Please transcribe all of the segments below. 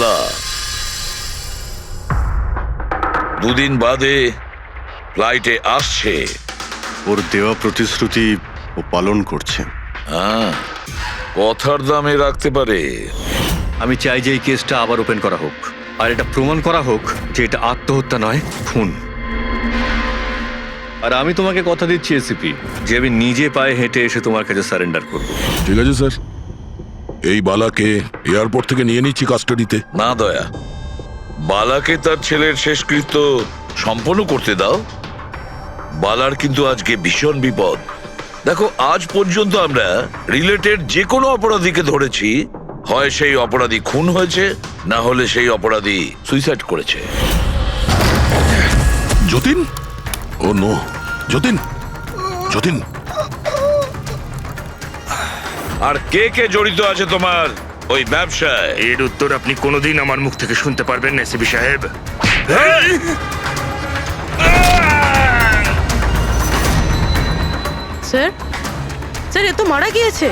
বালা 2 দিন বাদে ফ্লাইটে আসছে। ওর দেওয়া প্রতিশ্রুতি ও পালন করছে। হ্যাঁ, কথার দামে রাখতে পারে। আমি চাই যে এই কেসটা আবার ওপেন করা হোক, আর এটা প্রমাণ করা হোক যে এটা আত্মহত্যা নয়, খুন। আর আমি তোমাকে কথা দিচ্ছি এসিপি, যে আমি নিজে পায়ে হেঁটে এসে তোমার কাছে সারেন্ডার করব। ঠিক আছে স্যার, এই বালাকে এয়ারপোর্ট থেকে নিয়ে নিচ্ছি কাস্টাডিতে। না দয়া, বালাকে তার ছেলের শেষকৃত্য সম্পন্ন করতে দাও। বালার কিন্তু আজকে ভীষণ বিপদ। দেখো, আজ পর্যন্ত আমরা রিলেটেড যে কোনো অপরাধীকে ধরেছি, হয় সেই অপরাধী খুন হয়েছে, না হলে সেই অপরাধী সুইসাইড করেছে। যতীন, ও নো, যতীন, যতীন। আর কে কে জড়িত আছে তোমার ওই ব্যবসায়? এর উত্তর আপনি কোনোদিন আমার মুখ থেকে শুনতে পারবেন না এসিপি সাহেব। স্যার, স্যার, এ তো মারা গিয়েছে।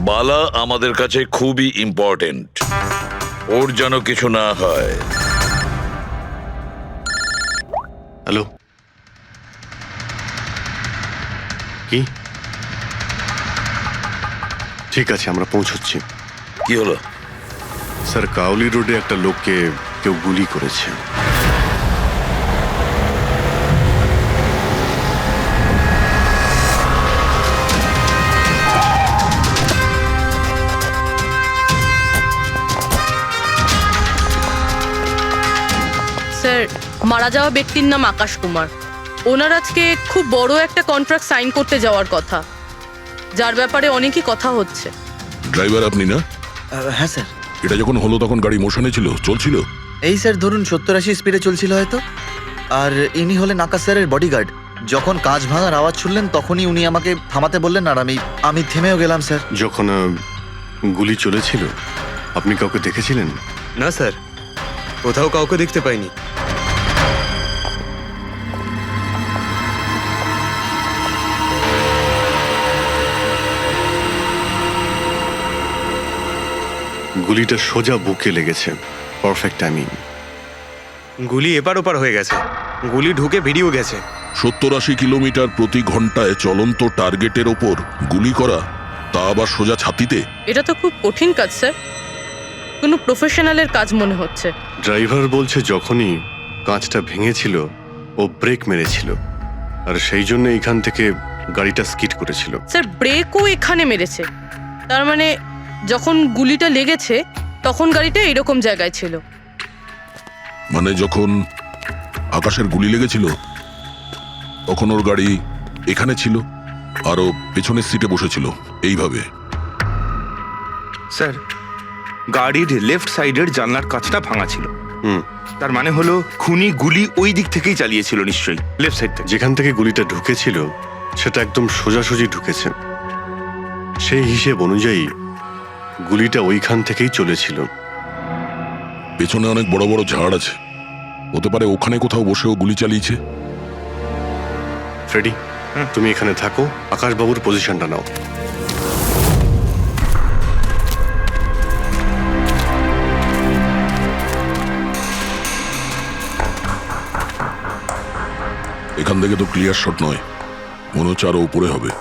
বালা আমাদের কাছে খুবই ইম্পর্টেন্ট, ওর যেন কিছু না হয়। হ্যালো, কি? ঠিক আছে, আমরা পৌঁছচ্ছি। কি হলো? স্যার, কাউলি রোডে একটা লোককে কেউ গুলি করেছে। স্যার, মারা যাওয়া ব্যক্তির নাম আকাশ কুমার। ওনার আজকে খুব বড় একটা কন্ট্রাক্ট সাইন করতে যাওয়ার কথা, যার ব্যাপারে অনেকই কথা হচ্ছে। ড্রাইভার আপনি না? হ্যাঁ স্যার। এটা যখন হলো তখন গাড়ি মোশনে ছিল, চলছিল? এই স্যার ধরুন 70-80 স্পিডে চলছিল হয়তো। আর ইনি হলেন আকাশ স্যারের বডিগার্ড। যখন কাঁচ ভাঙার আওয়াজ শুনলেন তখনই উনি আমাকে থামাতে বললেন, আর আমি থেমেও গেলাম স্যার। যখন গুলি চলেছিল আপনি কাউকে দেখেছিলেন? না স্যার, কোথাও কাউকে দেখতে পাইনি। গুলিটা সোজা বুকে লেগেছে। Perfect timing. গুলি এপার ওপার হয়ে গেছে, গুলি ঢুকে বেরিয়েও গেছে। 70-80 কিলোমিটার প্রতি ঘন্টায় চলন্ত টার্গেটের ওপর গুলি করা, তা আবার সোজা ছাতিতে। এটা তো খুব কঠিন কাজ স্যার, কোনো প্রফেশনালের কাজ মনে হচ্ছে। ড্রাইভার বলছে যখনই কাঁচটা ভেঙেছিল ও ব্রেক মেরেছিল, আর সেই জন্য এইখান থেকে গাড়িটা স্কিড করেছিল। স্যার, ব্রেকও এখানে মেরেছে, তার মানে যখন গুলিটা লেগেছে তখন গাড়িটা এরকম জায়গায় ছিল। মানে যখন আকাশের গুলি লেগেছিল তখন ওর গাড়ি এখানে ছিল, আর ও পেছনের সিটে বসেছিল এইভাবে। স্যার, গাড়ির লেফট সাইডের জানলার কাঁচটা ভাঙা ছিল। তার মানে হলো খুনি গুলি ওই দিক থেকেই চালিয়েছিল, নিশ্চয়ই লেফট সাইড থেকে। যেখান থেকে গুলিটা ঢুকেছিল সেটা একদম সোজাসুজি ঢুকেছে। সেই হিসেব অনুযায়ী গুলিটা ওইখান থেকেই চলেছিল। পেছনে অনেক বড় বড় ঝাড় আছে, হতে পারে ওখানে কোথাও বসেও গুলি চালিয়েছে। ফ্রেডি, তুমি এখানে থাকো, আকাশবাবুর পজিশনটা নাও। এখান থেকে তো ক্লিয়ার শট নয়, মনে হচ্ছে আরো উপরে হবে।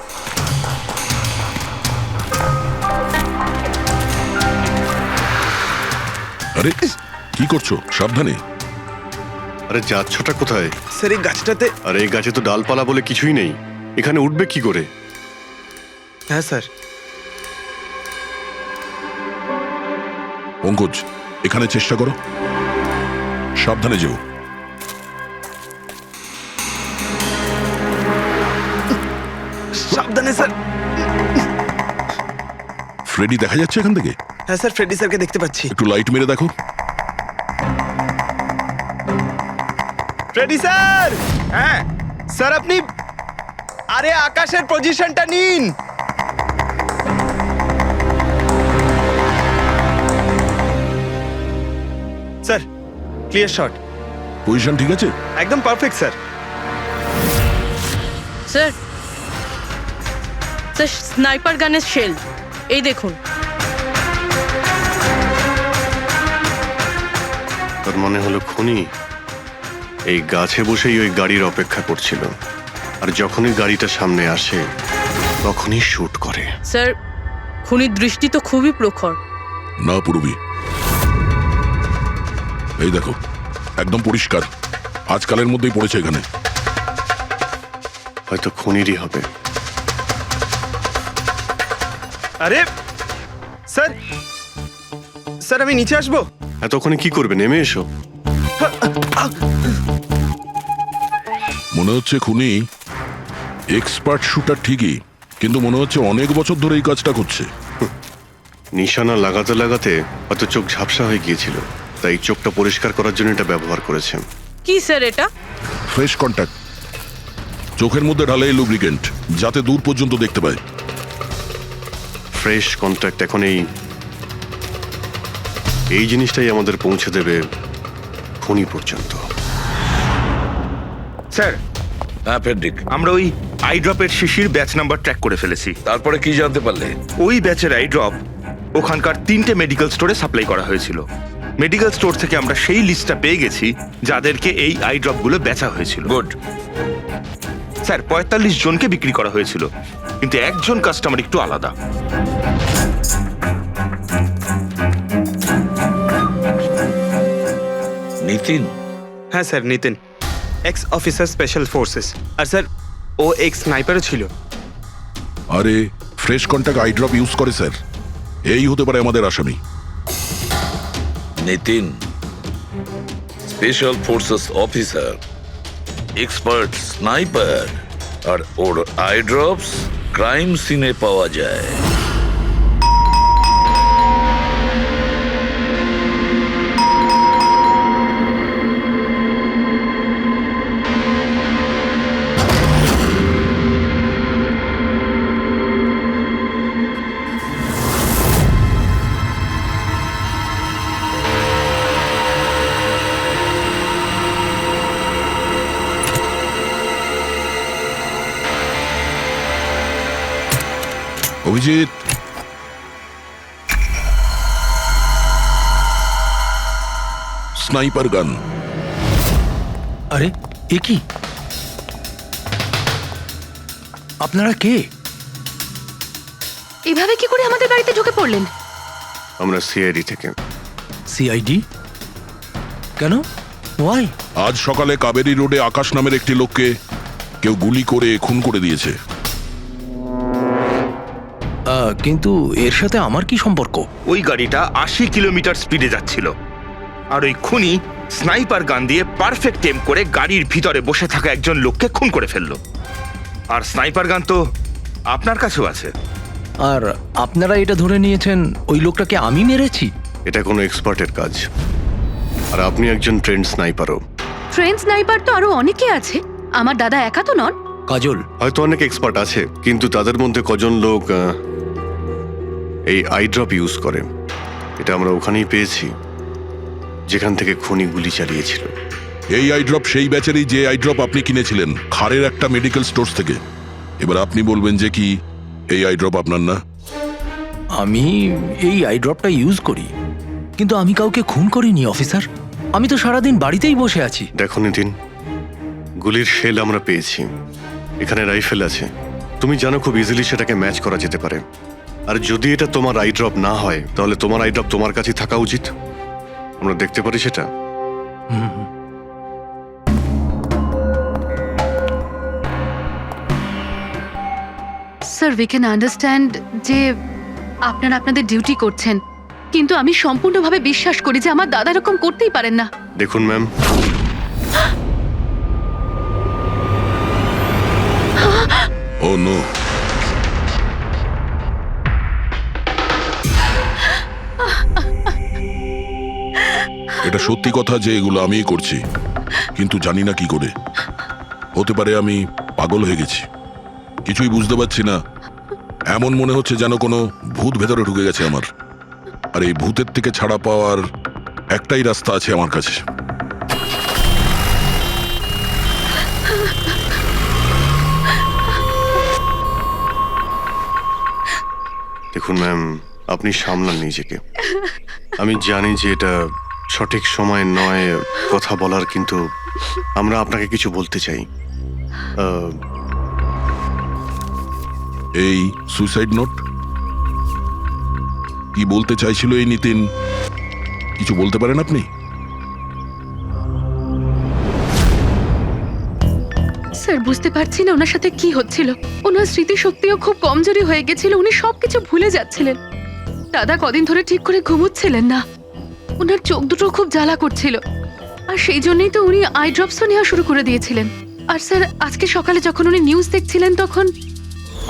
আরে কি করছো? সাবধানে। আরে যাচ্ছটা কোথায়? স্যার, এই গাছটাতে। আরে এই গাছে তো ডালপালা বলে কিছুই নেই, এখানে উঠবে কি করে? হ্যাঁ স্যার। পঙ্কজ, এখানে চেষ্টা করো, সাবধানে যেও। সাবধানে স্যার। ফ্রেডি দেখা যাচ্ছে এখান থেকে? হ্যাঁ স্যার, ফ্রেডি স্যারকে দেখতে পাচ্ছি। একটু লাইট মেরে দেখো। Freddie sir! হ্যাঁ স্যার, আপনি আরে আকাশের পজিশনটা নিন। Sir, clear shot. পজিশন ঠিক আছে? একদম perfect sir. Sir, sir sniper গানের শেল এই দেখুন। তার মনে হলো খুনি এই গাছে বসেই ওই গাড়ির অপেক্ষা করছিল, আর যখনই গাড়িটা সামনে আসে তখনই শুট করে। স্যার খুনির দৃষ্টি তো খুবই প্রখর। না পূর্বী, এই দেখো একদম পরিষ্কার, আজকালের মধ্যেই পড়েছে এখানে। হয়তো খুনিরই হবে। আরে স্যার, স্যার আমি নিচে আসবো? এতক্ষণে কি করবে, নেমে এসো। মনে হচ্ছে খুনি এক্সপার্ট শুটার ঠিকই, কিন্তু মনে হচ্ছে অনেক বছর ধরে এই কাজটা করছে। নিশানা লাগাতে লাগাতে হয়তো চোখ ঝাপসা হয়ে গিয়েছিল, তাই চোখটা পরিষ্কার করার জন্য এটা ব্যবহার করেছেন। কি স্যার এটা? ফ্রেশ কন্ট্যাক্ট, চোখের মধ্যে ঢালে এই লুব্রিকেন্ট যাতে দূর পর্যন্ত দেখতে পায়। ফ্রেশ কন্ট্যাক্ট এখন এই জিনিসটাই আমাদের পৌঁছে দেবে খুনি পর্যন্ত। স্যার, হ্যাঁ ফেডরিক, আমরা ওই আই ড্রপের শিশির ব্যাচ নাম্বার ট্র্যাক করে ফেলেছি। তারপরে কি জানতে পারলে? ওই ব্যাচের আই ড্রপ ওখানকার 3টে মেডিকেল স্টোরে সাপ্লাই করা হয়েছিল। মেডিকেল স্টোর থেকে আমরা সেই লিস্টটা পেয়ে গেছি যাদেরকে এই আই ড্রপগুলো বেচা হয়েছিল। গুড। স্যার 45 জনকে বিক্রি করা হয়েছিল, কিন্তু একজন কাস্টমার একটু আলাদা। নিতিন? হ্যাঁ sir, Nitin, ex officer special forces. আর স্যার ও এক্স স্নাইপারও ছিল। আরে fresh contact eye drop use করে স্যার, এই হতে পারে আমাদের আসামি। Nitin special forces officer, expert sniper, আর ওর আই ড্রপস ক্রাইম সিনে পাওয়া যায়। অভিজিৎ, স্নাইপার গান। আরে এ কি? আপনারা কে? এভাবে কি করে আমাদের বাড়িতে ঢুকে পড়লেন? আমরা সিআইডি থেকে। সিআইডি? কেন? ওয়াই? আজ সকালে কাবেরী রোডে আকাশ নামের একটি লোককে কেউ গুলি করে খুন করে দিয়েছে। কিন্তু এর সাথে আমার কি সম্পর্ক? ওই গাড়িটা 80 কিলোমিটার স্পিডে যাচ্ছিল, আর ওই খুনি স্নাইপার গান দিয়ে পারফেক্ট এম করে গাড়ির ভিতরে বসে থাকা একজন লোককে খুন করে ফেললো। আর স্নাইপার গান তো আপনার কাছেও আছে। আর আপনারা এটা ধরে নিয়েছেন ওই লোকটাকে আমি মেরেছি? এটা কোনো এক্সপার্টের কাজ, আর আপনি একজন ট্রেন্ড স্নাইপারও। ট্রেন স্নাইপার তো আরো অনেকে আছে, আমার দাদা একা তো নন। কাজল, হয়তো অনেক এক্সপার্ট আছে, কিন্তু তাদের মধ্যে কজন লোক এই আই ড্রপ ইউজ করে এটা আমরা ওখানেই পেয়েছি যেখান থেকে খুনি গুলি চালিয়েছিল। এই আই ড্রপ সেই ব্যাচেরই যে আই ড্রপ আপনি কিনেছিলেন খারের একটা মেডিকেল স্টোর থেকে। এবার আপনি বলবেন যে কি এই আই ড্রপ আপনার না? আমি এই আই ড্রপটা ইউজ করি, কিন্তু আমি কাউকে খুন করিনি অফিসার। আমি তো সারাদিন বাড়িতেই বসে আছি। দেখো নিতিন, গুলির শেল আমরা পেয়েছি, এখানে রাইফেল আছে। তুমি জানো খুব ইজিলি সেটাকে ম্যাচ করা যেতে পারে। আর যদি এটা তোমার আই ড্রপ না হয়, তাহলে তোমার আই ড্রপ তোমার কাছে থাকা উচিত। আমরা দেখতে পারি সেটা। স্যার উই ক্যান আন্ডারস্ট্যান্ড যে আপনারা আপনাদের ডিউটি করছেন, কিন্তু আমি সম্পূর্ণভাবে বিশ্বাস করি যে আমার দাদা এরকম করতেই পারেন না। দেখুন ম্যাম, ও নো, এটা সত্যি কথা যে এগুলো আমিই করছি, কিন্তু জানি না কি করে। হতে পারে আমি পাগল হয়ে গেছি, কিছুই বুঝতে পারছি না। এমন মনে হচ্ছে যেন কোনো ভূত ভেতরে ঢুকে গেছে আমার, আর এই ভূতের থেকে ছাড়া পাওয়ার একটাই রাস্তা আছে আমার কাছে। দেখুন ম্যাম, আপনি সামলান নিজেকে। আমি জানি যে এটা সঠিক সময় নয় কথা বলার, কিন্তু আমরা আপনাকে কিছু বলতে চাই। এই সুইসাইড নোট কি বলতে চাইছিল এই নিতিন, কিছু বলতে পারেন আপনি? স্যার বুঝতে পারছি না ওনার সাথে কি হচ্ছিল। ওনার স্মৃতিশক্তিও খুব কমজোরি হয়ে গেছিল, উনি সবকিছু ভুলে যাচ্ছিলেন। দাদা কদিন ধরে ঠিক করে ঘুমোচ্ছিলেন না, ওনার চোখ দুটো খুব জ্বালা করছিল, আর সেই জন্যই তো উনি আই ড্রপসও নেওয়া শুরু করে দিয়েছিলেন। আর স্যার আজকে সকালে যখন উনি নিউজ দেখছিলেন তখন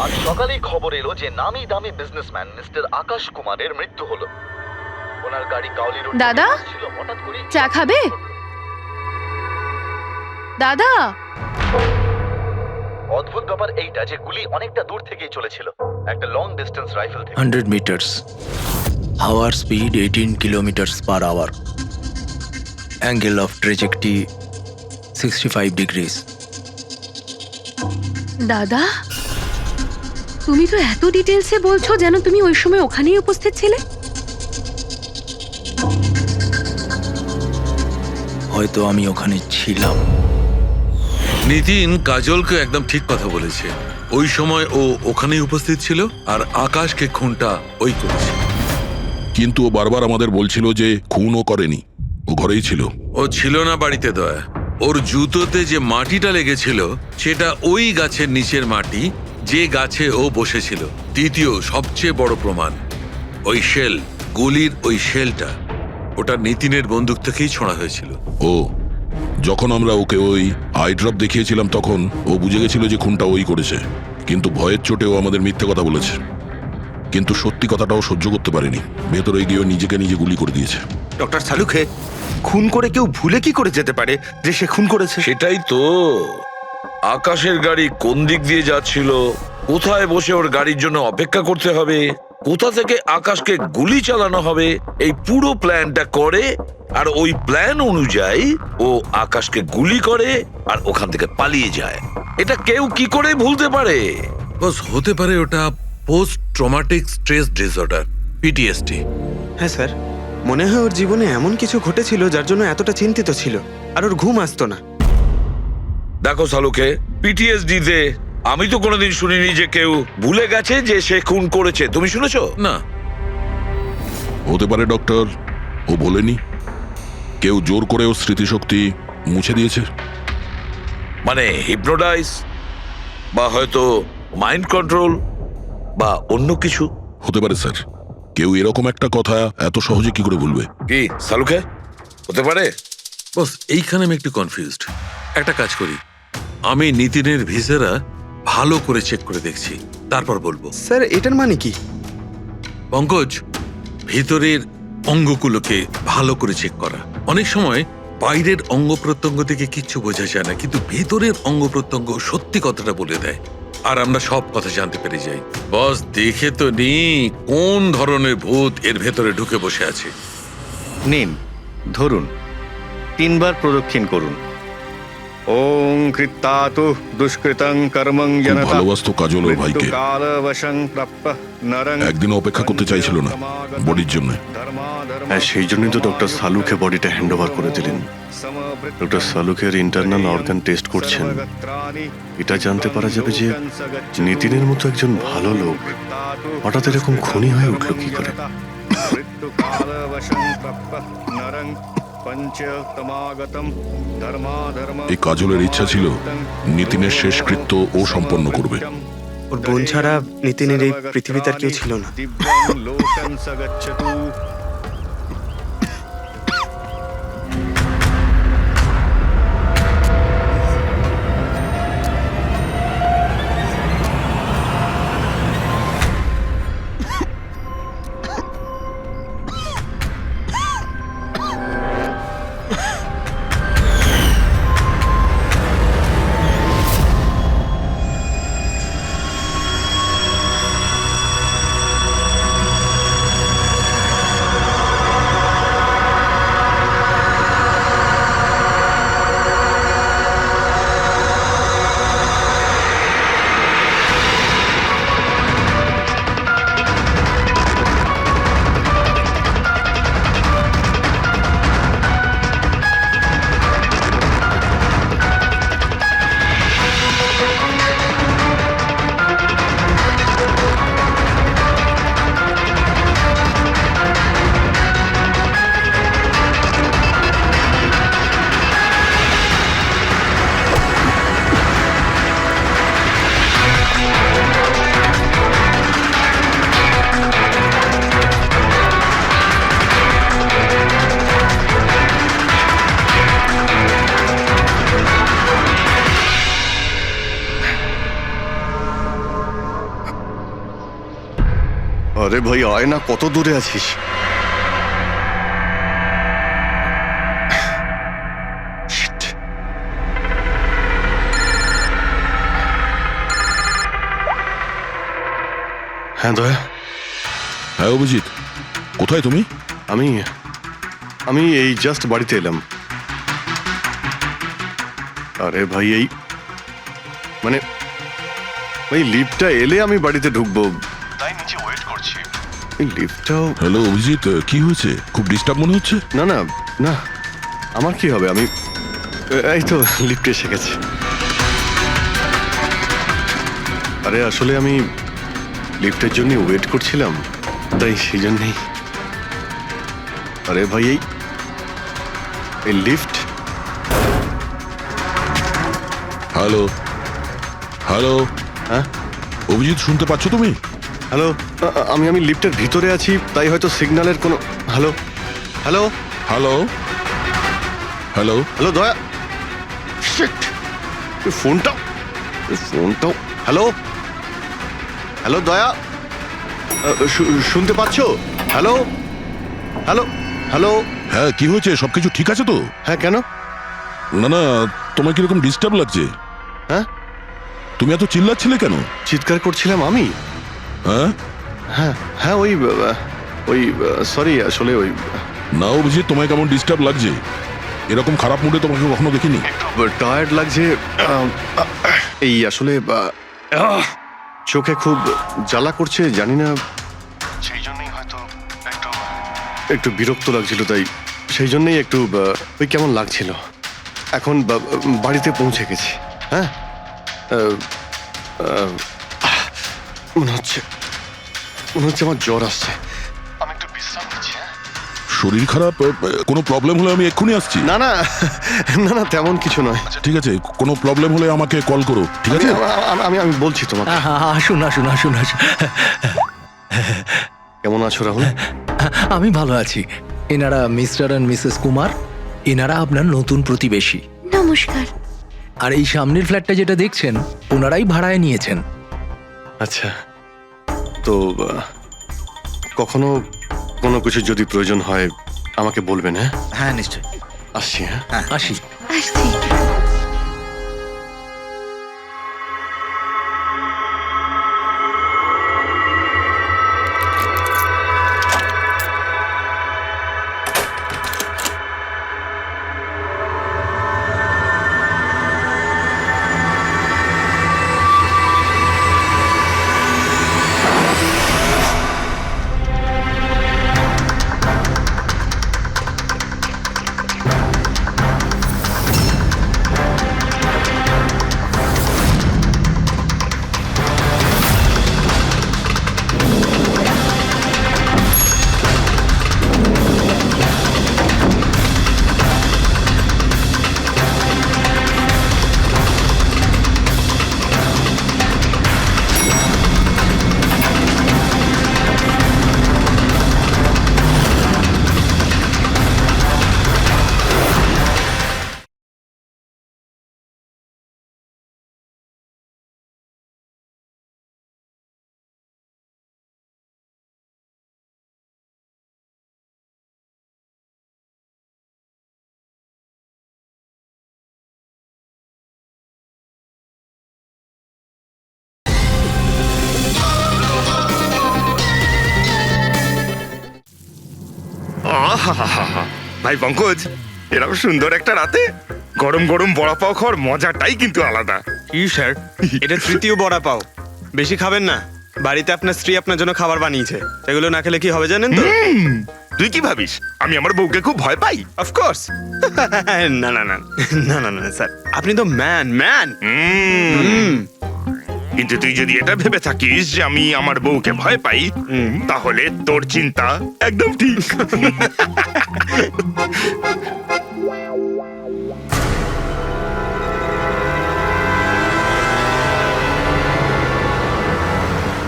আজ সকালেই খবর এলো যে নামি দামি বিজনেসম্যান মিস্টার আকাশ কুমারের মৃত্যু হলো। ওনার গাড়ি কাউলি রোড দাদা? ছিল, হঠাৎ করে চা খাবে? দাদা, অদ্ভুত ব্যাপার এইটা যে গুলি অনেকটা দূর থেকেই চলেছিল, একটা লং ডিস্টেন্স রাইফেল থেকে। 100 meters. Hour speed 18 kilometers per hour. Angle of trajectory 65 degrees. দাদা তুমি তো এত ডিটেলসে বলছো যেন তুমি ওই সময় ওখানেই উপস্থিত ছিলে। হয়তো আমি ওখানে ছিলাম। নিতিন কাজলকে একদম ঠিক কথা বলেছে। ওই সময় ও ওখানেই উপস্থিত ছিল, আর আকাশকে খুনটা ওই করেছে। কিন্তু ও বারবার আমাদের বলছিল যে খুনও করেনি, ও ঘরেই ছিল। ও ছিল না বাড়িতে দয়া। ওর জুতোতে যে মাটিটা লেগেছিল সেটা ওই গাছের নিচের মাটি যে গাছে ও বসেছিল। দ্বিতীয় সবচেয়ে বড় প্রমাণ, ওই শেল, গুলির ওই শেলটা, ওটা নিতিনের বন্দুক থেকেই ছোঁড়া হয়েছিল। ও যখন আমরা ওকে ওই আই ড্রপ দেখিয়েছিলাম তখন ও বুঝে গেছিল যে খুনটা ওই করেছে, কিন্তু ভয়ের চোটে ও আমাদের মিথ্যে কথা বলেছে। কিন্তু সত্যি কথাটাও সহ্য করতে পারেনি, ভেতরে গিয়ে নিজেকে নিজে গুলি করে দিয়েছে। ডক্টর সালুখে, খুন করে কেউ ভুলে কি করে যেতে পারে যে সে খুন করেছে? সেটাই তো, আকাশের গাড়ি কোন দিক দিয়ে যাচ্ছিল, কোথায় বসে ওর গাড়ির জন্য অপেক্ষা করতে হবে, কোথা থেকে আকাশকে গুলি চালানো হবে, এই পুরো প্ল্যানটা করে, আর ওই প্ল্যান অনুযায়ী ও আকাশকে গুলি করে আর ওখান থেকে পালিয়ে যায়। এটা কেউ কি করে ভুলতে পারে? বস, হতে পারে ওটা post traumatic stress disorder, PTSD. হ্যাঁ স্যার, মনে হয় ওর জীবনে এমন কিছু ঘটেছিল যার জন্য এতটা চিন্তিত ছিল, আর ওর ঘুম আসতো না। দেখো সালুকে, পিটিএসডি তে আমি তো কোনোদিন শুনিনি যে কেউ ভুলে গেছে যে সে খুন করেছে। তুমি শুনেছো? না। হতে পারে ডক্টর, ও বলেনি, কেউ জোর করে ওর স্মৃতিশক্তি মুছে দিয়েছে। মানে হিপনোটাইজ, বা হয়তো মাইন্ড কন্ট্রোল, বা অন্য কিছু। হতে পারে স্যার, কেউ এরকম একটা কথা এত সহজে কি করে ভুলবে? কি সালুকে, হতে পারে? বস, এইখানে আমি একটু কনফিউজড। একটা কাজ করি, আমি নিতিনের ভিসেরা ভালো করে চেক করে দেখছি, তারপর বলবো। স্যার এটার মানে কি? পঙ্কজ, ভিতরের অঙ্গগুলোকে ভালো করে চেক করা। অনেক সময় বাইরের অঙ্গ প্রত্যঙ্গ থেকে কিচ্ছু বোঝা যায় না, কিন্তু ভেতরের অঙ্গ প্রত্যঙ্গ সত্যি কথাটা বলে দেয়, আর আমরা সব কথা জানতে পেরে যাই। বস, দেখে তো নি কোন ধরনের ভূত এর ভেতরে ঢুকে বসে আছে। নিন, ধরুন, 3 বার প্রদক্ষিণ করুন। ওং কৃত্তাতু দুষ্কৃতং কর্মং খুব জনতা ভালোবাসতো কাজল ওর ভাইকে, কালবশং প্রাপ্যঃ নরং একদিন অপেক্ষা করতে চাইছিল না বডির জন্য। হ্যাঁ, সেই জন্যই তো ডক্টর সালুকে বডিটা হ্যান্ড ওভার করে দিলেন। ডক্টর সালুকের ইন্টারনাল অর্গান টেস্ট করছেন, এটা জানতে পারা যাবে যে নিতিনের মতো একজন ভালো লোক হঠাৎ এরকম খুনি হয়ে উঠল কি করে। এই কাজলের ইচ্ছা ছিল নিতিনের শেষকৃত্য ও সম্পন্ন করবে। ওর বোন ছাড়া নিতিনের এই পৃথিবীতে আর কেউ ছিল না। আরে ভাই আয় না, কত দূরে আছিস? Shit. হ্যাঁ দয়া, হ্যাঁ অভিজিৎ, কোথায় তুমি? আমি আমি এই জাস্ট বাড়িতে এলাম। আরে ভাই এই মানে ভাই লিফটটা এলে আমি বাড়িতে ঢুকবো, তাই নিচে ওয়েট করছি। এই লিফটটাও হ্যালো অভিজিৎ, কি হয়েছে? খুব ডিস্টার্ব মনে হচ্ছে। না না না, আমার কি হবে, আমি এই তো লিফটে এসে গেছে। আরে আসলে আমি লিফটের জন্য ওয়েট করছিলাম, তাই সেই জন্যই। আরে ভাই এই লিফট। হ্যালো হ্যালো, হ্যাঁ অভিজিৎ শুনতে পাচ্ছ তুমি? হ্যালো, আমি লিফটের ভিতরে আছি, তাই হয়তো সিগন্যালের কোনো। Hello hello hello hello, hello দয়া, শিট, ফোনটাও। হ্যালো হ্যালো দয়া, শুনতে পাচ্ছ? Hello hello hello. হ্যাঁ কি হয়েছে? সবকিছু ঠিক আছে তো? হ্যাঁ কেন? না না, তোমার কিরকম ডিস্টার্ব লাগছে? হ্যাঁ তুমি এত চিল্লাচ্ছিলে কেন? চিৎকার করছিলাম আমি? হ্যাঁ হ্যাঁ হ্যাঁ ওই সরি, আসলে ওই না অভিজিৎ, তোমায় কেমন ডিস্টার্ব লাগছে? এরকম খারাপ মুডে তোমাকে কখনো দেখিনি। টায়ার্ড লাগছে, এই আসলে চোখে খুব জ্বালা করছে, জানি না, সেই জন্যই হয়তো একটু বিরক্ত লাগছিল, তাই সেই জন্যই একটু ওই কেমন লাগছিল। এখন বাড়িতে পৌঁছে গেছি। হ্যাঁ মনে হচ্ছে আমার জ্বর আসছে, আমি একটু বিশ্রাম নিচ্ছি। শরীর খারাপ? কোনো প্রবলেম হলে আমি এক্ষুনি আসছি। না না না না, তেমন কিছু নয়। ঠিক আছে, কোনো প্রবলেম হলে আমাকে কল করো, ঠিক আছে? আমি আমি বলছি তোমাকে। আসুন আসুন আসুন আসুন। কেমন আছো রাহুল? আমি ভালো আছি। এনারা মিস্টার অ্যান্ড মিসেস কুমার, এনারা আপনার নতুন প্রতিবেশী। নমস্কার। আর এই সামনের ফ্ল্যাটটা যেটা দেখছেন, ওনারাই ভাড়ায় নিয়েছেন। আচ্ছা, তো কখনো কোনো কিছু যদি প্রয়োজন হয় আমাকে বলবেন। হ্যাঁ হ্যাঁ নিশ্চয়ই। আসছি। হ্যাঁ আসি। আসছি। আহাহাহা। ভাই পঙ্কজ, এরকম সুন্দর একটা রাতে গরম গরম বড়া পাও খাওয়ার মজাটাই কিন্তু আলাদা। কি স্যার, এটা তৃতীয় বড়া পাও। বেশি খাবেন না, বাড়িতে আপনার স্ত্রী আপনার জন্য খাবার বানিয়েছে, এগুলো না খেলে কি হবে জানেন তো? তুই কি ভাবিস আমি আমার বউকে খুব ভয় পাই? অফকোর্স। না না না না না না স্যার, আপনি তো ম্যান। কিন্তু তুই যদি এটা ভেবে থাকিস যে আমি আমার বউকে ভয় পাই, তাহলে তোর চিন্তা একদম ঠিক।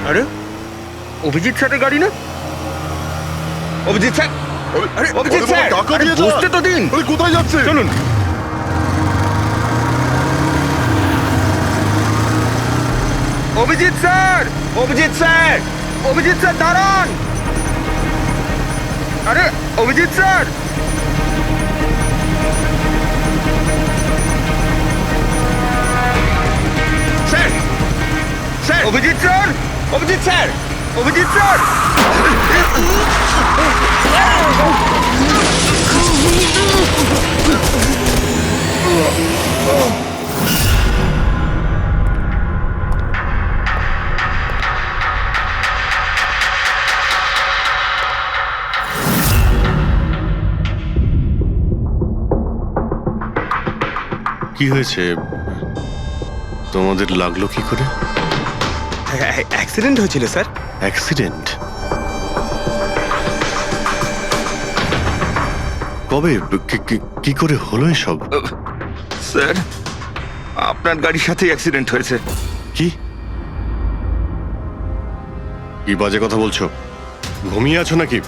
আরে অভিজিৎ স্যারের গাড়ি না? অভিজিৎ স্যার, আরে অভিজিৎ স্যার, আরে বসতে তো দিন। কোথায় যাচ্ছে? চলুন। Abhijit sir, Abhijit sir, Abhijit sir দাঁড়ান! আরে Abhijit sir! Sir! Sir! Abhijit sir! Abhijit sir! Abhijit sir! কি হয়েছে? তোমাদের লাগলো কি করে? অ্যাক্সিডেন্ট হয়েছিল স্যার। অ্যাক্সিডেন্ট? কবে? কি করে হলো এসব? স্যার, আপনার গাড়ির সাথে অ্যাক্সিডেন্ট হয়েছে। কি কি বাজে কথা বলছো? ঘুমিয়ে আছো নাকি?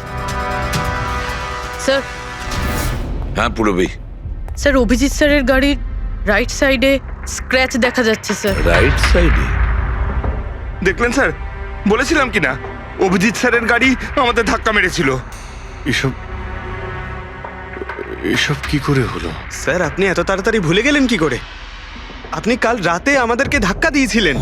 স্যার হ্যাঁ পুরবী, স্যার অভিজিৎ স্যারের গাড়ির রাইট সাইডে স্ক্র্যাচ দেখা যাচ্ছে স্যার। রাইট সাইডে? দেখলেন স্যার, বলেছিলাম কি না অভিজিৎ স্যারের গাড়ি আমাদের ধাক্কা মেরেছিল। এসব এসব কি করে হলো? স্যার আপনি এত তাড়াতাড়ি ভুলে গেলেন কি করে? আপনি কাল রাতে আমাদেরকে ধাক্কা দিয়েছিলেন।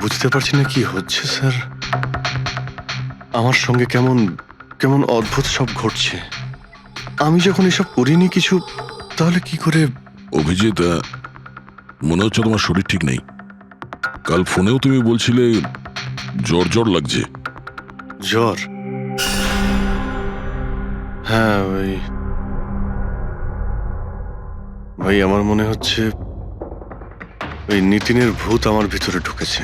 বুঝতে পারছি না কি হচ্ছে স্যার। আমার সঙ্গে কেমন কেমন অদ্ভুত সব ঘটছে। আমি যখন এসব করিনি কিছু, তাহলে কি করে? অভিজিৎ, মনে হচ্ছে তোমার শরীর ঠিক নেই। কাল ফোনেও তুমি বলছিলে জ্বর জ্বর লাগছে। জ্বর? হ্যাঁ ভাই আমার মনে হচ্ছে ওই নিতিনের ভূত আমার ভিতরে ঢুকেছে।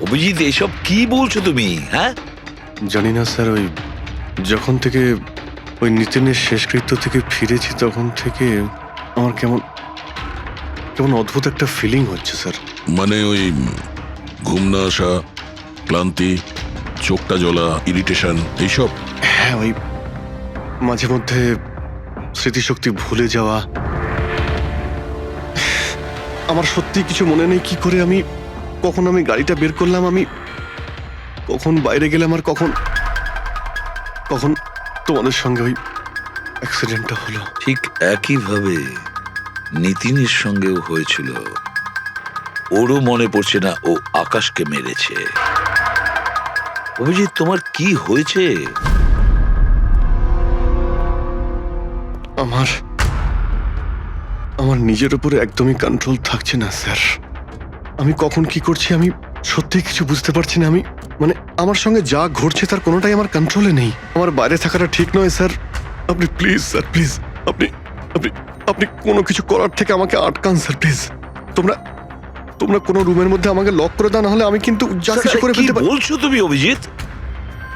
অভিজিৎ এসব কি বলছো তুমি? হ্যাঁ জানি না স্যার, ওই যখন থেকে ওই নিতিনের শেষকৃত্য থেকে ফিরেছি তখন থেকে আমার কেমন কেমন অদ্ভুত একটা ফিলিং হচ্ছে স্যার। মানে ওই ঘুম না আসা, ক্লান্তি, চোখটা জ্বলা, ইরিটেশন, এইসব? হ্যাঁ, ওই মাঝে মধ্যে স্মৃতিশক্তি ভুলে যাওয়া। আমার সত্যি কিছু মনে নেই কি করে আমি কখন আমি গাড়িটা বের করলাম, আমি কখন বাইরে গেলাম, আর কখন কখন তোমাদের সঙ্গে ওই অ্যাক্সিডেন্টটা হলো। ঠিক একইভাবে নিতিনের সঙ্গেও হয়েছিল। ওরও মনে পড়ছে না ও আকাশকে মেরেছে। অভিজিৎ তোমার কি হয়েছে? আমার নিজের উপরে একদমই কন্ট্রোল থাকছে না স্যার। আমি কখন কি করছি আমি সত্যি কিছু বুঝতে পারছি না। আমি মানে আমার সঙ্গে যা ঘটছে তার কোনোটাই আমার কন্ট্রোলে নেই। আমার বাইরে থাকাটা ঠিক নয় স্যার। আপনি প্লিজ স্যার, প্লিজ আপনি আপনি আপনি কোনো কিছু করার থেকে আমাকে আটকান স্যার, প্লিজ। তোমরা কোনো রুমের মধ্যে আমাকে লক করে দাও, না হলে আমি কিন্তু যা কিছু করে কি ফেলতে পারি। বলছো তুমি অভিজিৎ?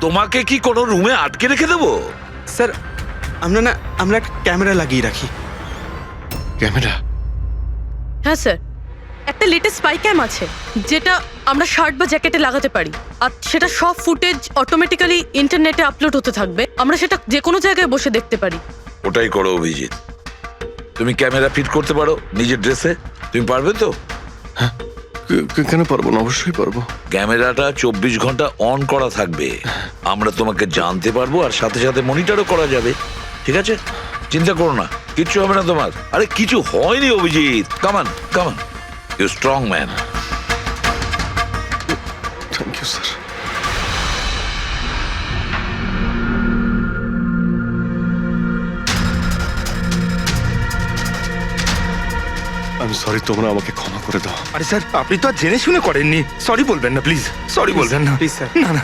তোমাকে কি কোনো রুমে আটকে রেখে দেবো? স্যার আমরা একটা ক্যামেরা লাগিয়ে রাখি। ক্যামেরা? হ্যাঁ স্যার, একটা লেটেস্ট স্পাই ক্যাম আছে যেটা আমরা শার্ট বা জ্যাকেটে লাগাতে পারি, আর সেটা সব ফুটেজ অটোমেটিক্যালি ইন্টারনেটে আপলোড হতে থাকবে। আমরা সেটা যে কোনো জায়গায় বসে দেখতে পারি। ওটাই করো অভিজিৎ। তুমি ক্যামেরা ফিট করতে পারো নিজের ড্রেসে? তুমি পারবে তো? কেন পারবো না, অবশ্যই পারবো। ক্যামেরাটা 24 ঘন্টা অন করা থাকবে। আমরা তোমাকে জানতে পারবো, আর সাথে সাথে মনিটরও করা যাবে। ঠিক আছে, চিন্তা করো না, কিচ্ছু হবে না তোমার। আরে কিছু হয়নি Abhijit. Come on come on, you strong man. Thank you sir. আমি সরি, তোমরা আমাকে ক্ষমা করে দাও। আরে স্যার, আপনি তো আর জেনে শুনে করেননি। সরি বলবেন না প্লিজ, সরি বলবেন না প্লিজ স্যার। না না।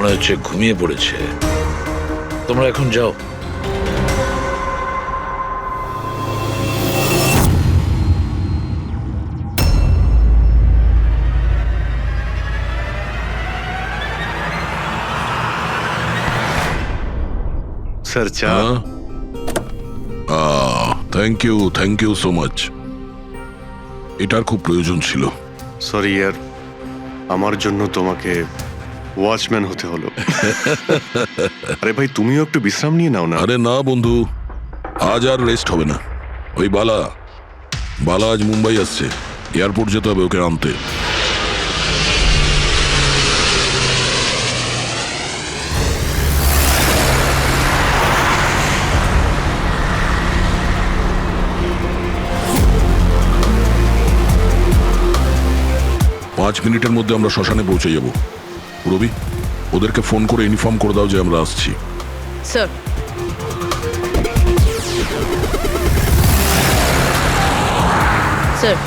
মনে হচ্ছে ঘুমিয়ে পড়েছে। তোমরা এখন যাও। স্যার চা। Thank you so much. এটার খুব প্রয়োজন ছিল। সরি ইয়ার, আমার জন্য তোমাকে ওয়াচম্যান হতে হলো। আরে ভাই, তুমিও একটু বিশ্রাম নিয়ে নাও না। আরে না বন্ধু, আজ আর রেস্ট হবে না। ওই বালা আজ মুম্বাই আসছে, এয়ারপোর্ট যেতে হবে ওকে আনতে। পাঁচ মিনিটের মধ্যে আমরা শ্মশানে পৌঁছে যাব। রবি, ওদেরকে ফোন করে ইনফর্ম করে দাও যে আমরা আসছি। স্যার, স্যার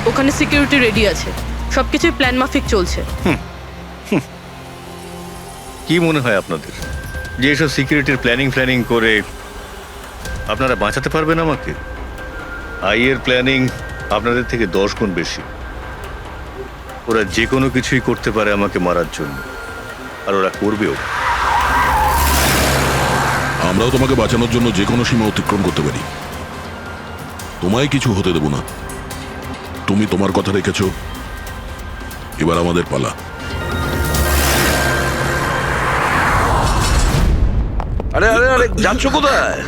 ওখানে সিকিউরিটি রেডি আছে, সবকিছুই প্ল্যান মাফিক চলছে। কি মনে হয় আপনাদের যে এসব সিকিউরিটির প্ল্যানিং করে আপনারা বাঁচাতে পারবেন আমাকে? আইয়ের প্ল্যানিং আপনাদের থেকে 10 গুণ বেশি। ওরা যে কোনো কিছুই করতে পারে আমাকে মারার জন্য, আর ওরা করবেও। আমরাও তোমাকে বাঁচানোর জন্য যে কোনো সীমা অতিক্রম করতে পারি। তোমায় কিছু হতে দেব না। তুমি তোমার কথা রেখেছো, এবার আমাদের পালা। আরে আরে আরে, যাচ্ছ কোথায়?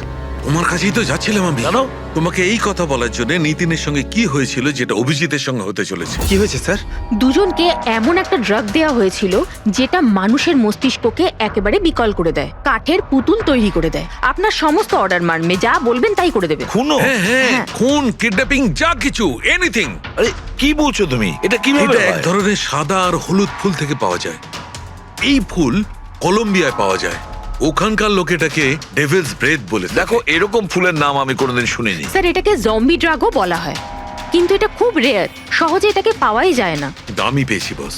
তোমার কাছেই তো যাচ্ছিলাম আমি। কেন? তোমাকে এই কথা বলার জন্য নিতিনের সঙ্গে কি হয়েছিল যেটা অভিজিতের সঙ্গে হতে চলেছে। কি হয়েছে স্যার? দুজনকে এমন একটা ড্রাগ দেওয়া হয়েছিল যেটা মানুষের মস্তিষ্ককে একেবারে বিকল করে দেয়, কাঠের পুতুল তৈরি করে দেয়। আপনার সমস্ত অর্ডার মানবে, যা বলবেন তাই করে দেবে। খুনো? হ্যাঁ, খুন, কিডন্যাপিং, যা কিছু, এনিথিং। আরে কি বলছো তুমি? এটা কিভাবে এটা এক হয়? ধরনের সাদা আর হলুদ ফুল থেকে পাওয়া যায়। এই ফুল কলম্বিয়ায় পাওয়া যায়। ওখানকার লোক এটাকে ডেভিলস ব্রেথ বলে থাকে। দেখো, এরকম ফুলের নাম আমি কোনোদিন শুনিনি। স্যার, এটাকে জম্বি ড্রাগও বলা হয়, কিন্তু এটা খুব রেয়ার, সহজে এটাকে পাওয়াই যায় না। দামি পেয়েছি বস,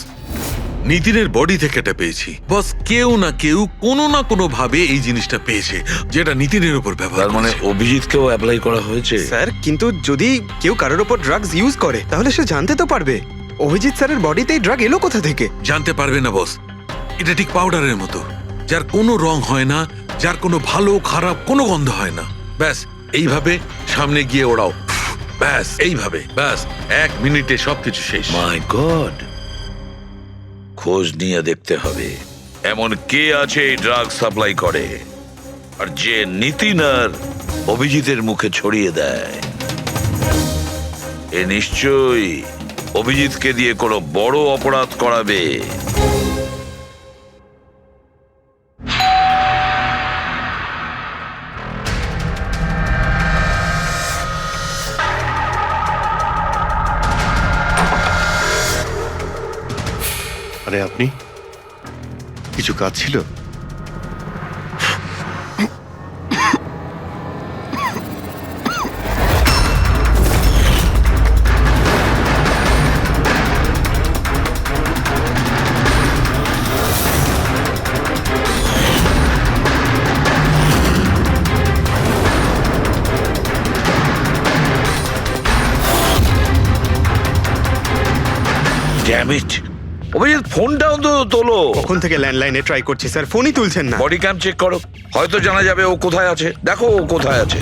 নিতিনের বডি থেকে এটা পেয়েছি বস। কেউ না কেউ কোনো না কোনো ভাবে এই জিনিসটা পেয়েছে যেটা নিতিনের উপর ব্যবহার তার মানে করেছে। অভিজিৎকেও অ্যাপ্লাই করা হয়েছে। স্যার, কিন্তু যদি কেউ কারোর ওপর ড্রাগস ইউজ করে তাহলে সে জানতে তো পারবে অভিজিৎ স্যারের বডিতে এই ড্রাগ এলো কোথা থেকে। জানতে পারবে না বস। এটা ঠিক পাউডারের মতো, যার কোনো রং হয় না, যার কোনো ভালো খারাপ কোনো গন্ধ হয় না। ব্যাস এইভাবে সামনে গিয়ে ওড়াও, ব্যাস এইভাবে, ব্যাস 1 মিনিটে সবকিছু শেষ। মাই গড, খোঁজ নিয়ে দেখতে হবে এমন কে আছে এই ড্রাগ সাপ্লাই করে আর যে নিতিন আর অভিজিতের মুখে ছড়িয়ে দেয়। এ নিশ্চয়ই অভিজিৎকে দিয়ে কোনো বড় অপরাধ করাবে। আরে আপনি, কিছু কাজ ছিল? ড্যাম ইট, অভিজিৎ ফোনটা অন্তত তোলো। কখন থেকে ল্যান্ডলাইনে ট্রাই করছি স্যার, ফোনই তুলছেন না। বডি ক্যাম চেক করো, হয়তো জানা যাবে ও কোথায় আছে। দেখো ও কোথায় আছে।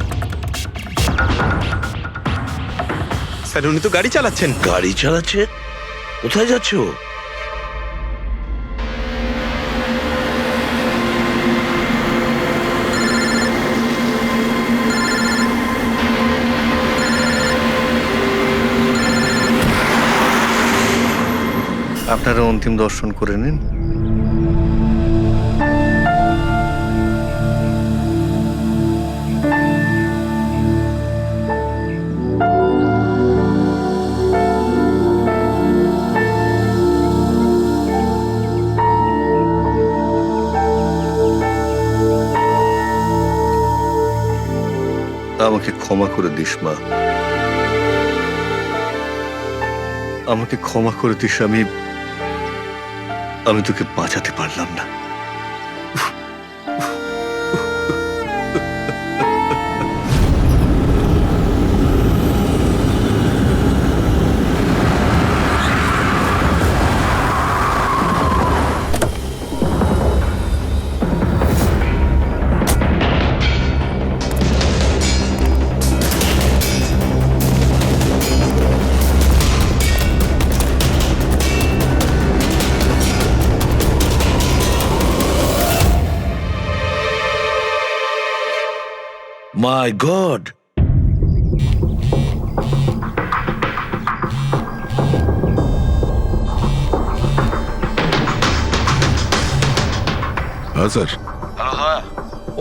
স্যার, উনি তো গাড়ি চালাচ্ছেন। গাড়ি চালাচ্ছে? কোথায় যাচ্ছে ও? আপনারা অন্তিম দর্শন করে নিন। আমাকে ক্ষমা করে দিস মা, আমাকে ক্ষমা করে দিস। আমি তোকে বাঁচাতে পারলাম না। মাই গড, হ্যাঁ স্যার।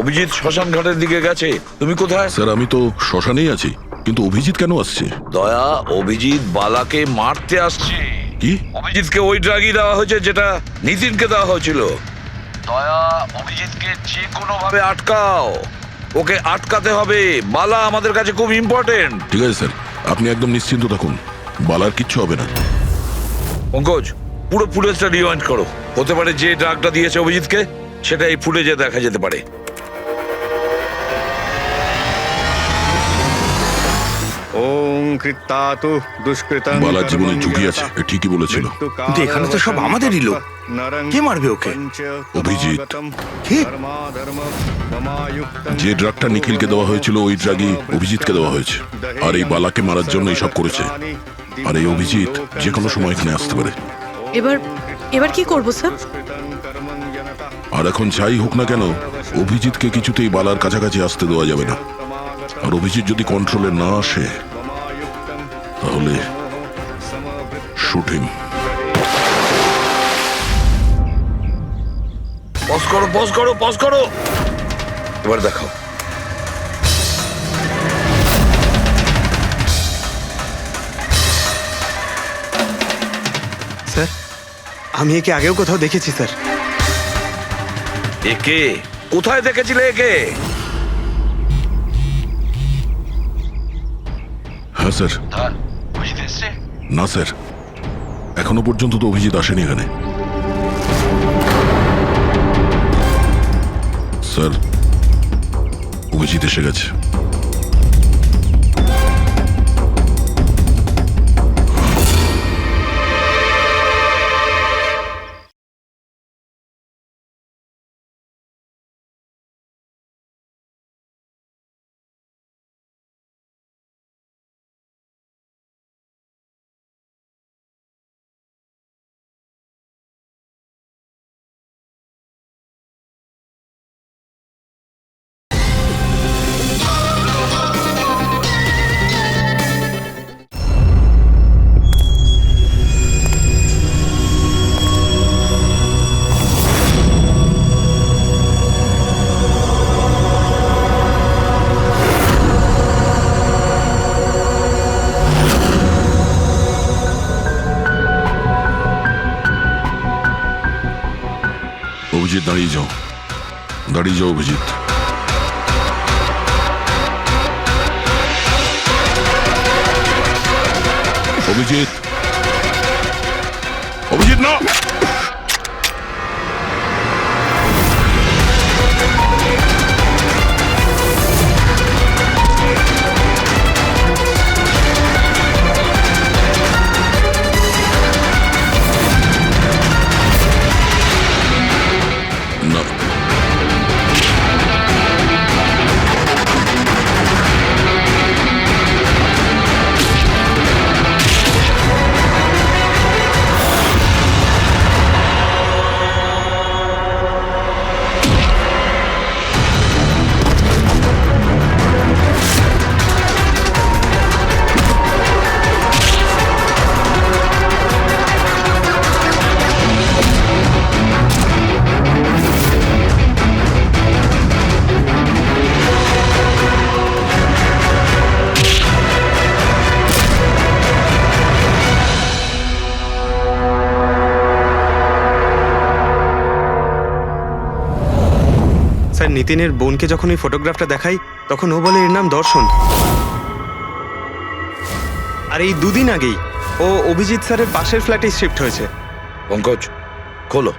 অভিজিৎ শ্মশান ঘাটের দিকে গেছে। তুমি কোথায়? স্যার আমি তো শ্মশানেই আছি, কিন্তু অভিজিৎ কেন আসছে? দয়া, অভিজিৎ বালাকে মারতে আসছে। কি? অভিজিৎকে ওই ড্রাগই দেওয়া হয়েছে যেটা নিতিনকে দেওয়া হয়েছিল। দয়া, অভিজিৎকে যে কোনো ভাবে আটকাও, ওকে আটকাতে হবে। বালা আমাদের কাছে খুব ইম্পর্টেন্ট। ঠিক আছে স্যার, আপনি একদম নিশ্চিন্ত থাকুন, বালার কিচ্ছু হবে না। পঙ্কজ, পুরো ফুটেজটা রিওয়াইন্ড করো। হতে পারে যে ড্রাগটা দিয়েছে অভিজিৎকে সেটা এই ফুটেজে দেখা যেতে পারে। ওং কৃত্তাতু দুষ্কৃতং বালার জীবনে ঝুঁকি আছে, এ ঠিকই বলেছিল। কিন্তু এখানে তো সব আমাদেরই লোক। কে মারবে ওকে? অভিজিৎ। কে? যে ড্রাগটা নিখিলকে দেওয়া হয়েছিল ওই ড্রাগই অভিজিৎকে দেওয়া হয়েছে, আর এই বালাকে মারার জন্য এইসব করেছে। আর এই অভিজিৎ যে কোনো সময় এখানে আসতে পারে। এবার কি করবো স্যার? আর এখন যাই হোক না কেন, অভিজিৎকে কিছুতেই বালার কাছাকাছি আসতে দেওয়া যাবে না। আর অভিজিৎ যদি কন্ট্রোলে না আসে তাহলে শুটিং। পজ করো, পজ করো, পজ করো। এবার দেখো। স্যার, আমি একে আগেও কোথাও দেখেছি স্যার। একে কোথায় দেখেছিলে একে? হ্যাঁ স্যার। না স্যার, এখনো পর্যন্ত তো অভিজিৎ আসেনি এখানে। স্যার, অভিজিৎ এসে গেছে। অভিজিৎ দাঁড়িয়ে যাও, দাঁড়িয়ে যাও অভিজিৎ। অভিজিৎ, অভিজিৎ না। না। স্যার, নিতিনের বোনকে যখন এই ফটোগ্রাফটা দেখাই তখন ও বলে এর নাম দর্শন। আর এই দুদিন আগেই ও অভিজিৎ স্যারের পাশের ফ্ল্যাটে শিফট হয়েছে। পঙ্কজ, খোলো।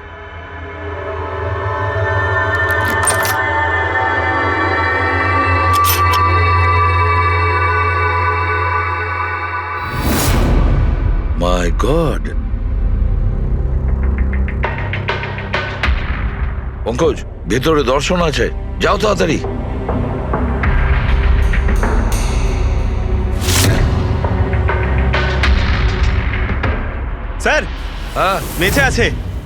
মাই গড, পঙ্কজ ভেতরে দর্শন আছে, যাও তাড়াতাড়ি। স্যার, হ্যাঁ, বেঁচে আছে।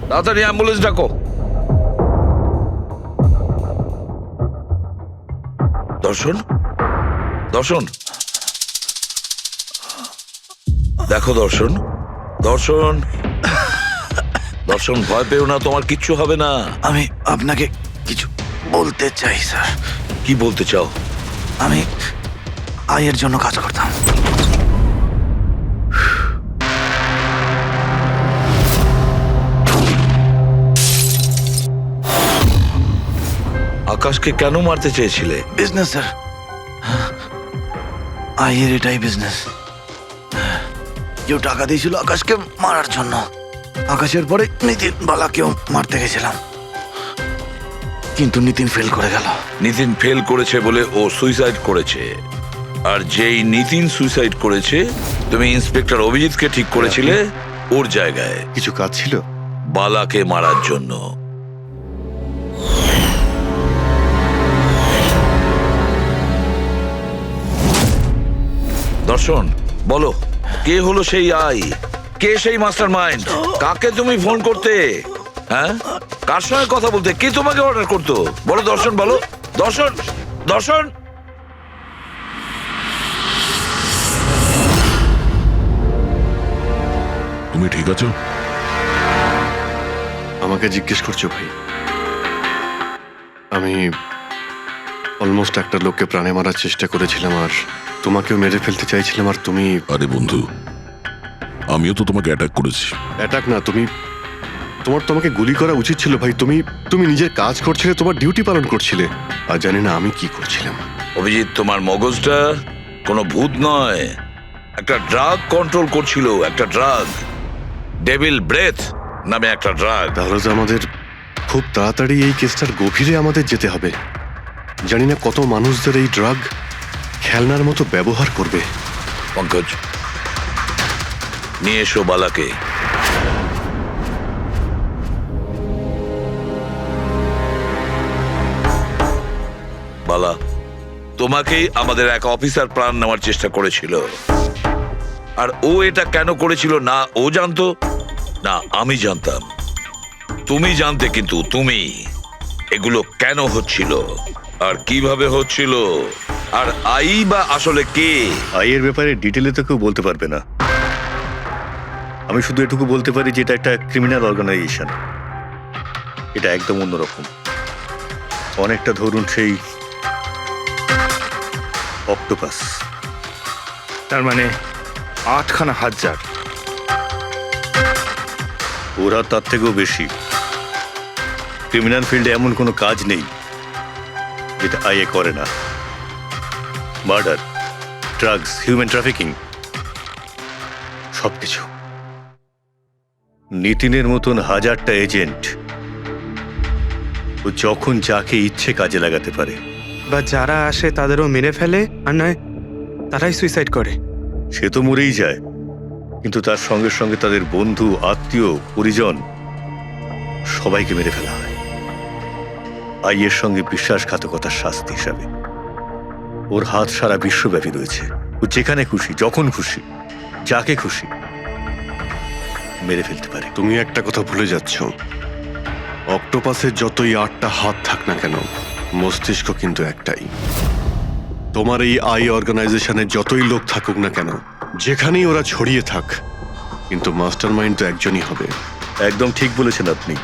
তাড়াতাড়ি অ্যাম্বুলেন্স ডাকো। দর্শন, দর্শন, দেখো দর্শন, দর্শন, দর্শন, ভয় পেও না, তোমার কিচ্ছু হবে না। আমি আপনাকে কিছু বলতে চাই স্যার। কি বলতে চাও? আমি আয়ের জন্য কাজ করতাম। আকাশকে কেন মারতে চেয়েছিলে? বিজনেস স্যার, আয়ের এটাই বিজনেস। কেউ টাকা দিয়েছিল আকাশকে মারার জন্য। আকাশের পরে নিতিন বালাকেও মারতে গেছিলাম, কিন্তু নিতিন ফেল করে গেল। নিতিন ফেল করেছে বলে ও সুইসাইড করেছে, আর যেই নিতিন সুইসাইড করেছে তুমি ইন্সপেক্টর অভিজিৎকে ঠিক করেছিলে ওর জায়গায় কিছু কাজ ছিল? বালাকে মারার জন্য। দর্শন, বলো, কে হলো সেই আই? কে সেই মাস্টার মাইন্ড? কাকে তুমি ফোন করতে? হ্যাঁ, কার সঙ্গে কথা বলতে? কে তোমাকে অর্ডার করতো? বলো দর্শন, বলো দর্শন, দর্শন। তুমি ঠিক আছো? আমাকে জিজ্ঞেস করছো ভাই? আমি অলমোস্ট একটা লোককে প্রাণে মারার চেষ্টা করেছিলাম, আর তোমাকেও মেরে ফেলতে চাইছিলাম, আর তুমি... আরে বন্ধু, আমিও তো তোমাকে অ্যাটাক করেছি। অ্যাটাক না, তোমাকে গুলি করা উচিত ছিল ভাই। তুমি নিজের কাজ করছিলে, তোমার ডিউটি পালন করছিলে, আর জানি না আমি কি করছিলাম। অভিজিৎ, তোমার মগজটা কোনো ভূত নয়, একটা ড্রাগ কন্ট্রোল করছিল, একটা ড্রাগ, ডেভিল ব্রেথ নামে একটা ড্রাগ। তাহলে তো আমাদের খুব তাড়াতাড়ি এই কেসটার গভীরে আমাদের যেতে হবে। জানি না কত মানুষদের এই ড্রাগ খেলনার মতো ব্যবহার করবে। পঙ্কজ, নিয়ে এসো বালাকে। বালা, তোমাকেই আমাদের এক অফিসার প্রাণ নেওয়ার চেষ্টা করেছিল, আর ও এটা কেন করেছিল না ও জানতো, না আমি জানতাম। তুমি জানতে, কিন্তু তুমি এগুলো কেন হচ্ছিল আর কিভাবে হচ্ছিল, আর আই বা আসলে কে? আইয়ের ব্যাপারে ডিটেলে তো কেউ বলতে পারবে না। আমি শুধু এটুকু বলতে পারি যে এটা একটা ক্রিমিনাল অর্গানাইজেশন। এটা একদম অন্যরকম, অনেকটা ধরুন সেই অক্টোপাস। তার মানে 8খানা হাজার। ওরা তার থেকেও বেশি। ক্রিমিনাল ফিল্ডে এমন কোনো কাজ নেই যেটা আইএ করে না। মার্ডার, ড্রাগস, হিউম্যান ট্রাফিকিং, সবকিছু। নিতিনের মতন হাজারটা এজেন্ট, ও যখন যাকে ইচ্ছে কাজে লাগাতে পারে। বা যারা আসে তাদেরও মেরে ফেলে, আর নয় তারাই সুইসাইড করে। সে তো মরেই যায়, কিন্তু তার সঙ্গে সঙ্গে তাদের বন্ধু, আত্মীয়, পরিজন সবাইকে মেরে ফেলা হয় আইয়ের সঙ্গে বিশ্বাসঘাতকতার শাস্তি হিসাবে। ওর হাত সারা বিশ্বব্যাপী রয়েছে। ও যেখানে খুশি, যখন খুশি, যাকে খুশি মেরে ফেলতে পারে। তুমি একটা কথা ভুলে যাচ্ছ, অক্টোপাসের যতই 8টা হাত থাক না কেন, মস্তিষ্ক কিন্তু একটাই। তোমার এই আই অর্গানাইজেশনের যতই লোক থাকুক না কেন, যেখানেই ওরা ছড়িয়ে থাক, কিন্তু মাস্টার মাইন্ড তো একজনই হবে। একদম ঠিক বলেছেন আপনি।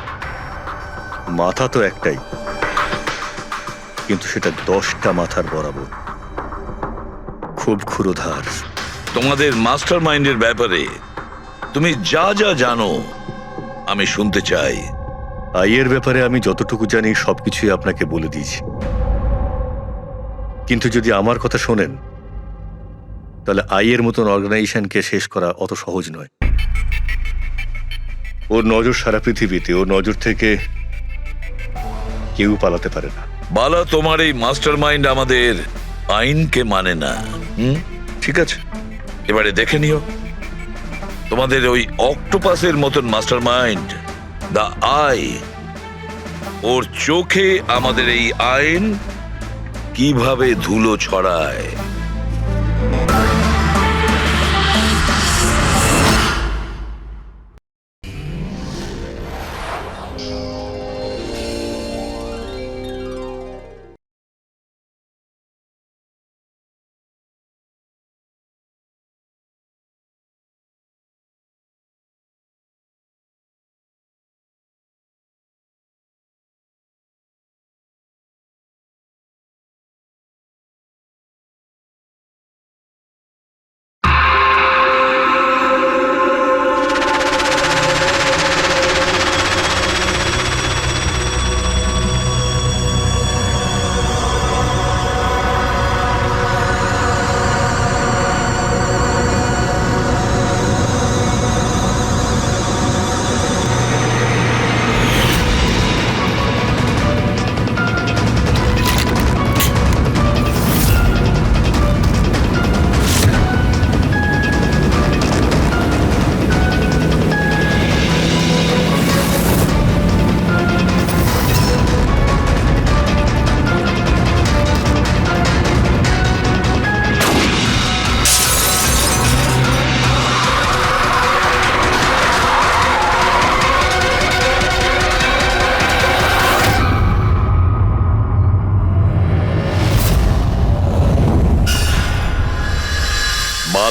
মাথা তো একটাই, কিন্তু সেটা 10টা মাথার বরাবর, খুব ক্ষুরোধার। তোমাদের মাস্টার মাইন্ডের ব্যাপারে তুমি যা যা জানো আমি শুনতে চাই। আইয়ের ব্যাপারে আমি যতটুকু জানি সবকিছুই আপনাকে বলে দিয়েছি, কিন্তু যদি আমার কথা শোনেন তাহলে আইয়ের মতন অর্গানাইজেশনকে শেষ করা অত সহজ নয়। ওর নজর সারা পৃথিবীতে, ওর নজর থেকে কেউ পালাতে পারে না। বালা, তোমার এই মাস্টার মাইন্ড আমাদের আইনকে মানে না। ঠিক আছে, এবারে দেখে নিও তোমাদের ওই অক্টোপাসের মতন মাস্টার মাইন্ড, দা আই, ওর চোখে আমাদের এই আইন কিভাবে ধুলো ছড়ায়।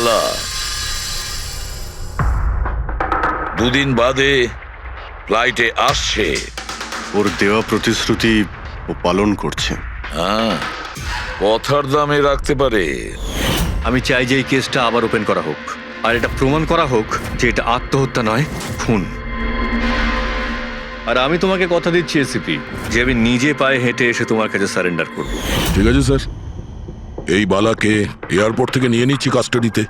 বালা 2 দিন বাদে ফ্লাইটে আসছে। ওর দেওয়া প্রতিশ্রুতি ও পালন করছে। হ্যাঁ, কথার দামে রাখতে পারে। আমি চাই যে এই কেসটা আবার ওপেন করা হোক, আর এটা প্রমাণ করা হোক যে এটা আত্মহত্যা নয়, খুন। আর আমি তোমাকে কথা দিচ্ছি এসিপি, যে আমি নিজে পায়ে হেঁটে এসে তোমার কাছে সারেন্ডার করব। ঠিক আছে স্যার, এই বালাকে এয়ারপোর্ট থেকে নিয়ে নিচ্ছি কাস্টাডিতে।